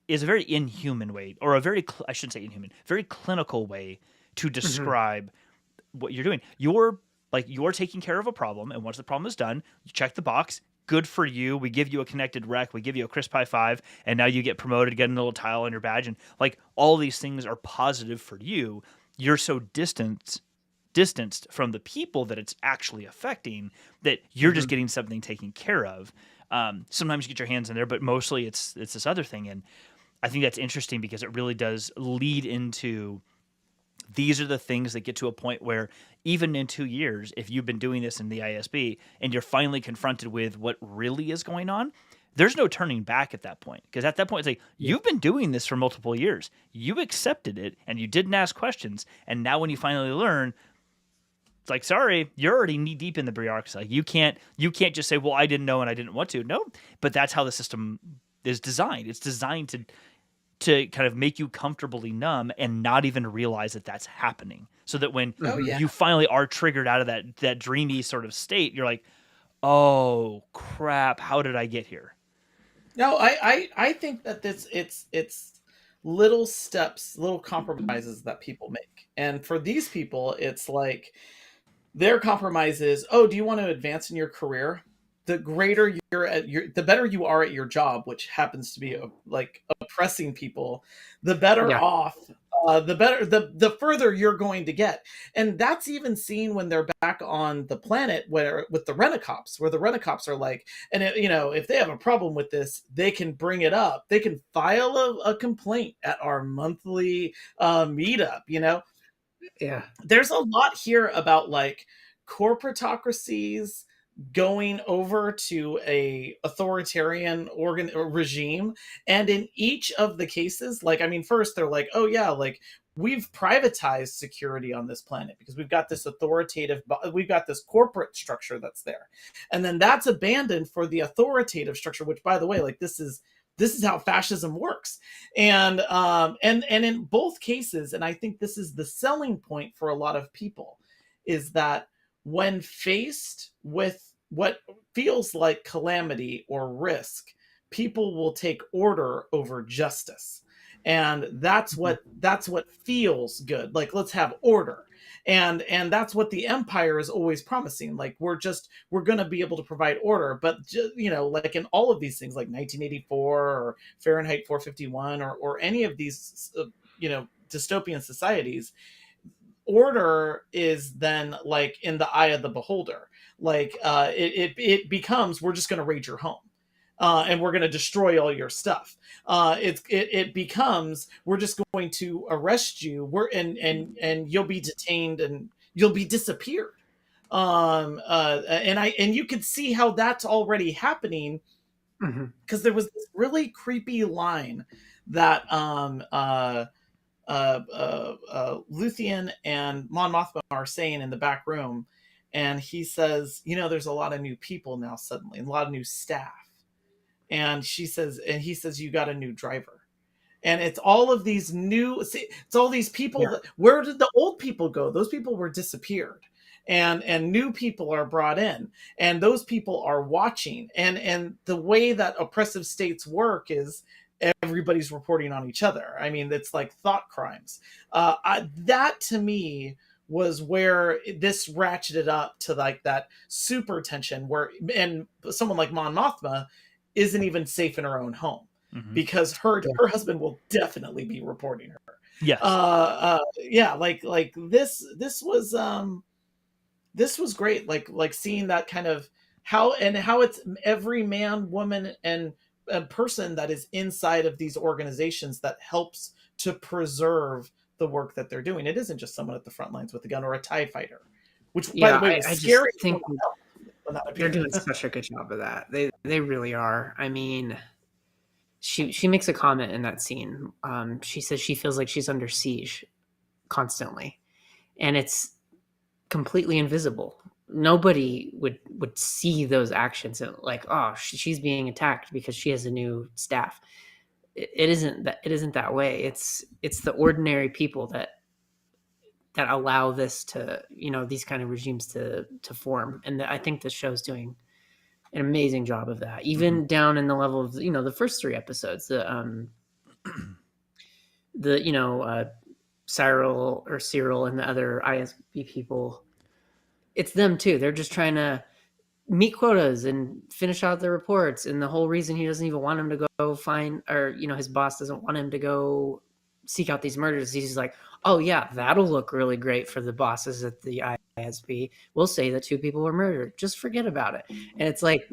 inhuman way, or I shouldn't say inhuman, very clinical way to describe what you're doing. You're taking care of a problem, and once the problem is done, you check the box. Good for you. We give you a connected rec. We give you a crisp high five, and now you get promoted, get a little tile on your badge, and like all these things are positive for you. You're so distanced from the people that it's actually affecting that you're just getting something taken care of. Sometimes you get your hands in there, but mostly it's this other thing. And I think that's interesting because it really does lead into these are the things that get to a point where even in 2 years, if you've been doing this in the ISB and you're finally confronted with what really is going on, there's no turning back at that point. Because at that point, it's like, you've been doing this for multiple years. You accepted it and you didn't ask questions. And now when you finally learn, it's like, sorry, you're already knee deep in the bureaucracy. Like you can't just say, well, I didn't know and I didn't want to. No, but that's how the system is designed. It's designed to kind of make you comfortably numb and not even realize that that's happening. So that when you finally are triggered out of that dreamy sort of state, you're like, oh crap, how did I get here? No, I think that it's little steps, little compromises that people make. And for these people, it's like their compromise is, oh, do you want to advance in your career? The greater the better you are at your job, which happens to be like oppressing people, the better off, the further you're going to get. And that's even seen when they're back on the planet with the Rent-A-Cops, where the Rent-A-Cops are like, and if they have a problem with this, they can bring it up. They can file a complaint at our monthly meetup, Yeah. There's a lot here about like corporatocracies going over to a authoritarian regime, and in each of the cases, like, I mean, first they're like, oh yeah, like we've privatized security on this planet because we've got this we've got this corporate structure that's there, and then that's abandoned for the authoritative structure, which, by the way, like this is how fascism works. And in both cases, and I think this is the selling point for a lot of people, is that when faced with what feels like calamity or risk, people will take order over justice. And that's what feels good. Like, let's have order. And that's what the Empire is always promising. Like, we're going to be able to provide order. But like in all of these things, like 1984 or Fahrenheit 451 or any of these dystopian societies, order is then like in the eye of the beholder. Like it becomes, we're just going to raid your home. And we're going to destroy all your stuff. It becomes, we're just going to arrest you. And you'll be detained and you'll be disappeared. And you could see how that's already happening, because there was this really creepy line that Luthien and Mon Mothma are saying in the back room, and he says, there's a lot of new people now suddenly, and a lot of new staff. And he says, you got a new driver. And it's all of these it's all these people. Yeah. Where did the old people go? Those people were disappeared. And new people are brought in. And those people are watching. And the way that oppressive states work is everybody's reporting on each other. I mean, it's like thought crimes. That to me was where this ratcheted up to like that super tension and someone like Mon Mothma isn't even safe in her own home, because her husband will definitely be reporting her. Yes. Like this was great. Like seeing that kind of how it's every man, woman, and a person that is inside of these organizations that helps to preserve the work that they're doing. It isn't just someone at the front lines with a gun or a TIE fighter, which, by the way, was scary. Just think they're doing such a good job of that. They really are. I mean, she makes a comment in that scene. She says she feels like she's under siege constantly, and it's completely invisible. Nobody would see those actions and like, oh, she's being attacked because she has a new staff. It isn't that way. It's the ordinary people that allow this to, these kind of regimes to form. And I think the show's doing an amazing job of that, even down in the level of, the first 3 episodes, Cyril and the other ISB people. It's them too. They're just trying to meet quotas and finish out their reports. And the whole reason he doesn't even want him to go find, or, his boss doesn't want him to go seek out these murders. He's like, oh yeah, that'll look really great for the bosses at the ISB. We'll say that 2 people were murdered. Just forget about it. And it's like,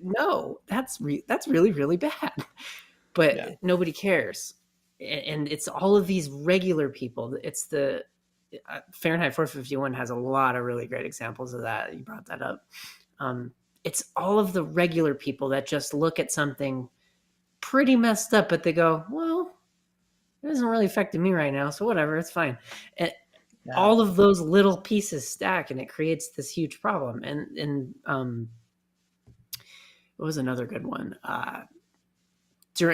no, that's really, really bad. But nobody cares. And it's all of these regular people. It's the Fahrenheit 451 has a lot of really great examples of that. You brought that up. It's all of the regular people that just look at something pretty messed up, but they go, well, it isn't really affecting me right now, so whatever, it's fine. And all of those little pieces stack, and it creates this huge problem. And what was another good one?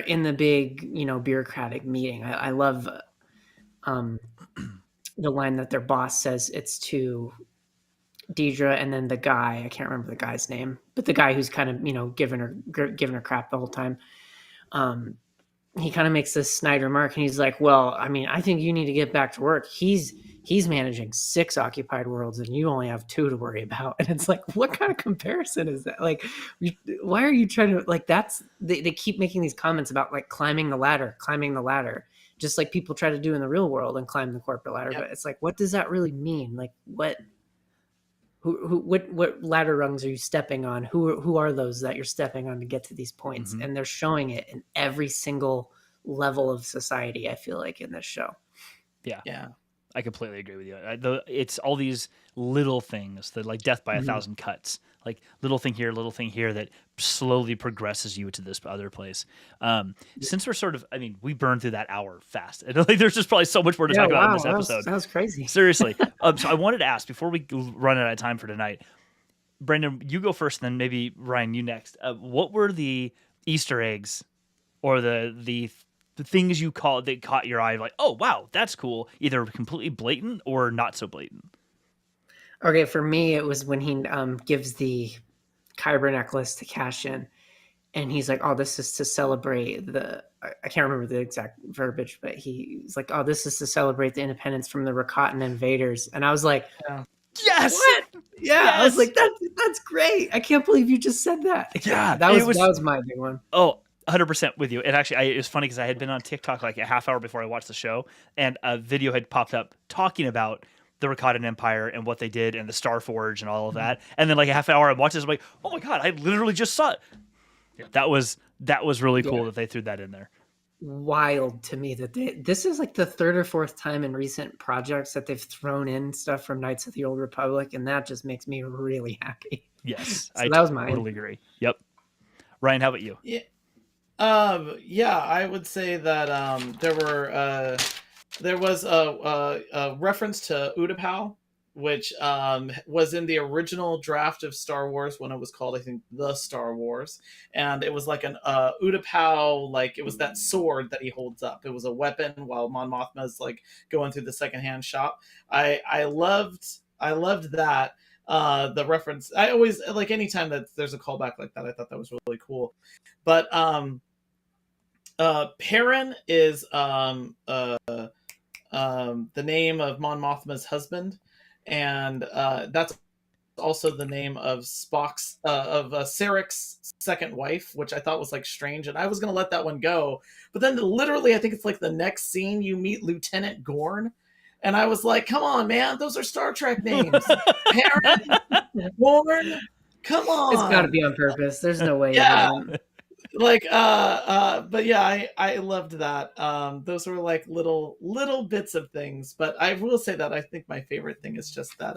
In the big, bureaucratic meeting, I love the line that their boss says. It's to Deidre, and then the guy, I can't remember the guy's name, but the guy who's kind of, giving her crap the whole time. He kind of makes this snide remark, and he's like, well, I mean, I think you need to get back to work. He's managing 6 occupied worlds, and you only have 2 to worry about. And it's like, what kind of comparison is that? Like, why are you trying to, like, they keep making these comments about like climbing the ladder, just like people try to do in the real world and climb the corporate ladder. But it's like, what does that really mean? Like, what ladder rungs are you stepping on? Who are those that you're stepping on to get to these points? And they're showing it in every single level of society, I feel like, in this show. Yeah. I completely agree with you. It's all these little things that, like death by a thousand cuts, like little thing here that slowly progresses you to this other place. Since we're sort of, I mean, we burned through that hour fast. And like, there's just probably so much more to Yeah, talk about in wow, this episode. that was crazy. Seriously. So I wanted to ask before we run out of time for tonight, Brendan, you go first, then maybe Ryan, you next. What were the Easter eggs or the things you that caught your eye? Like, oh wow, that's cool. Either completely blatant or not so blatant. Okay, for me, it was when he gives the Kyber necklace to Cassian, and he's like, "Oh, this is to celebrate the." I can't remember the exact verbiage, but he's like, "Oh, this is to celebrate the independence from the Rakatan invaders," and I was like, Yes. "What?" Yeah, Yes! I was like, "That's great! I can't believe you just said that." Yeah, that was my big one. Oh, 100% with you. And actually, it was funny because I had been on TikTok like a half hour before I watched the show, and a video had popped up talking about the Rakatan Empire and what they did and the Star Forge and all of that. And then like a half hour, I watched this, I'm like, oh my god, I literally just saw it. Yeah, that was really cool that they threw that in there. Wild to me that this is like the third or fourth time in recent projects that they've thrown in stuff from Knights of the Old Republic, and that just makes me really happy. Yes, so that was mine. Totally agree. Yep. Ryan, how about you? Yeah. Yeah, I would say that there was a reference to Utapau, which was in the original draft of Star Wars when it was called, I think, The Star Wars, and it was like an Utapau, like it was that sword that he holds up. It was a weapon while Mon Mothma's like going through the secondhand shop. I loved that. The reference, I always like anytime that there's a callback like that, I thought that was really cool. But Perrin is the name of Mon Mothma's husband, and that's also the name of Spock's of Sarek's second wife, which I thought was like strange, and I was gonna let that one go, but then literally I think it's like the next scene you meet Lieutenant Gorn. And I was like, come on, man, those are Star Trek names. Perrin, Gorn, come on. It's got to be on purpose. There's no way. Yeah. Like, but yeah, I loved that. Those were like little bits of things. But I will say that I think my favorite thing is just that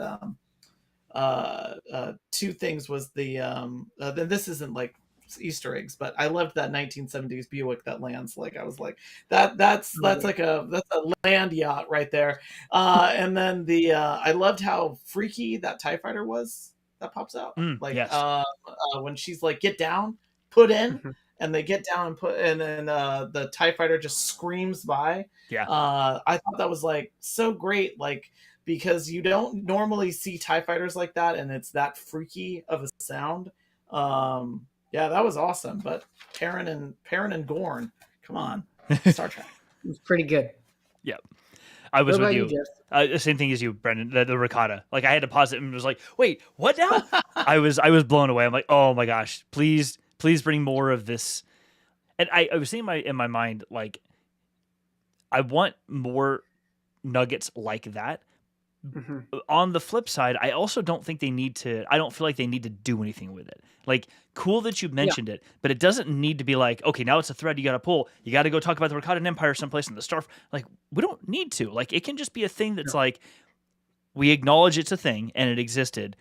two things was this isn't like Easter eggs, but I loved that 1970s Buick that lands. Like I was like, that's like that's a land yacht right there. And then I loved how freaky that TIE fighter was that pops out. When she's like, get down, put in, and they get down and put, and then the TIE fighter just screams by. Yeah. I thought that was like so great, like because you don't normally see TIE fighters like that, and it's that freaky of a sound. Yeah, that was awesome. But Perrin and Gorn, come on, Star Trek. It was pretty good. Yep. I was with you. The same thing as you, Brendan. The ricotta. Like I had to pause it and was like, "Wait, what now?" I was blown away. I'm like, "Oh my gosh, please bring more of this." And I was seeing in my mind like, I want more nuggets like that. Mm-hmm. On the flip side, I also don't think they need to. I don't feel like they need to do anything with it. Like, cool that you mentioned it, but it doesn't need to be like, okay, now it's a thread you got to pull. You got to go talk about the Rakatan Empire someplace in the Star. Like, we don't need to. Like, it can just be a thing that's like, we acknowledge it's a thing and it existed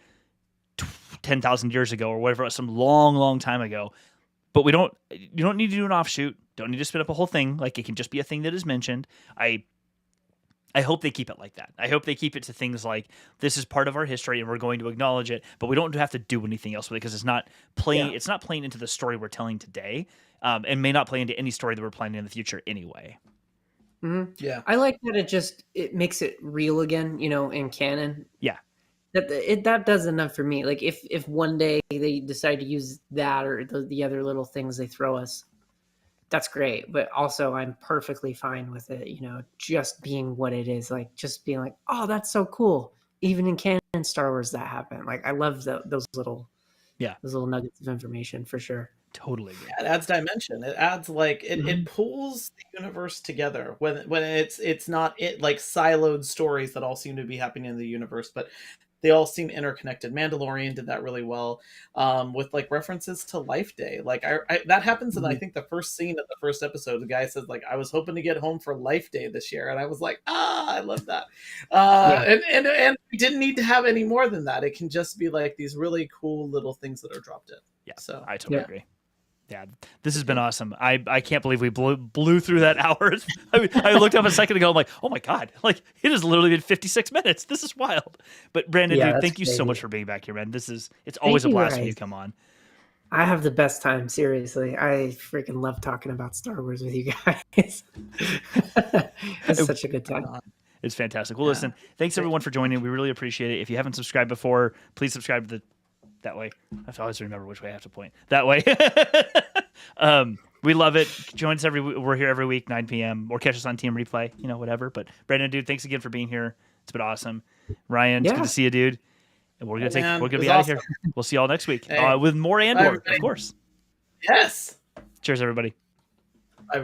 10,000 years ago or whatever, some long time ago. But you don't need to do an offshoot. Don't need to spin up a whole thing. Like, it can just be a thing that is mentioned. I hope they keep it like that. I hope they keep it to things like, this is part of our history and we're going to acknowledge it, but we don't have to do anything else with it because it's not playing. Yeah. It's not playing into the story we're telling today, and may not play into any story that we're planning in the future anyway. Mm-hmm. Yeah, I like that it makes it real again, in canon. Yeah, that does enough for me. Like if one day they decide to use that or the other little things they throw us, that's great, but also I'm perfectly fine with it, just being what it is, like just being like, oh, that's so cool. Even in canon Star Wars that happened. Like I love those little nuggets of information for sure. Totally. Yeah, it adds dimension. It adds like it pulls the universe together when it's not like siloed stories that all seem to be happening in the universe, but they all seem interconnected. Mandalorian did that really well, with like references to Life Day. Like that happens in I think the first scene of the first episode. The guy says like, I was hoping to get home for Life Day this year, and I was like, I love that. And we didn't need to have any more than that. It can just be like these really cool little things that are dropped in. Yeah, so I totally agree. Yeah, this has been awesome. I can't believe we blew through that hour. I looked up a second ago. I'm like, oh my god, like it has literally been 56 minutes. This is wild. But Brandon, dude, thank you so much for being back here, man. It's always a blast when you come on. I have the best time. Seriously, I freaking love talking about Star Wars with you guys. It's such a good time. It's fantastic. Well, listen, thanks everyone for joining. We really appreciate it. If you haven't subscribed before, please subscribe to that way. I have to always remember which way I have to point. That way. We love it. Join us we're here every week, 9 p.m. or catch us on Team Replay, whatever. But Brandon, dude, thanks again for being here. It's been awesome. Ryan, it's good to see you, dude. And we're gonna be out of here. We'll see y'all next week with more Andor, of course. Yes. Cheers, everybody. Bye,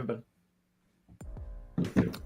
everybody.